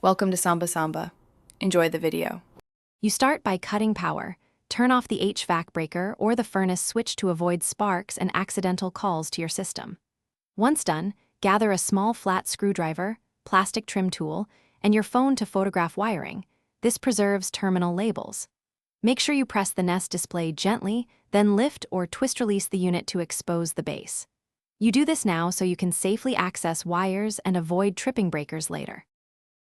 Welcome to Samba Samba. Enjoy the video. You start by cutting power. Turn off the HVAC breaker or the furnace switch to avoid sparks and accidental calls to your system. Once done, gather a small flat screwdriver, plastic trim tool, and your phone to photograph wiring. This preserves terminal labels. Make sure you press the Nest display gently, then lift or twist-release the unit to expose the base. You do this now so you can safely access wires and avoid tripping breakers later.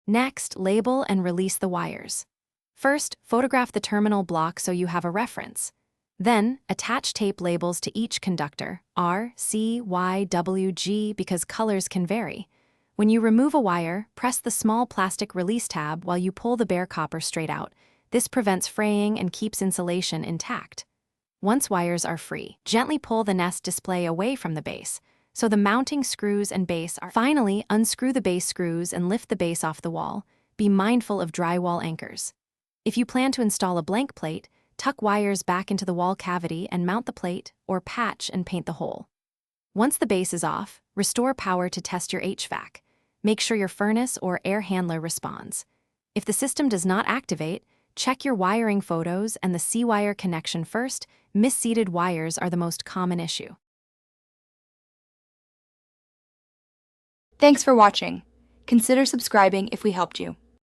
Next, label and release the wires. First, photograph the terminal block so you have a reference. Then, attach tape labels to each conductor, R, C, Y, W, G, because colors can vary. When you remove a wire, press the small plastic release tab while you pull the bare copper straight out. This prevents fraying and keeps insulation intact. Once wires are free, gently pull the Nest display away from the base, so the mounting screws and base are. Finally, unscrew the base screws and lift the base off the wall. Be mindful of drywall anchors. If you plan to install a blank plate, tuck wires back into the wall cavity and mount the plate, or patch and paint the hole. Once the base is off, restore power to test your HVAC. Make sure your furnace or air handler responds. If the system does not activate, check your wiring photos and the C-wire connection first. Misseated wires are the most common issue. Thanks for watching. Consider subscribing if we helped you.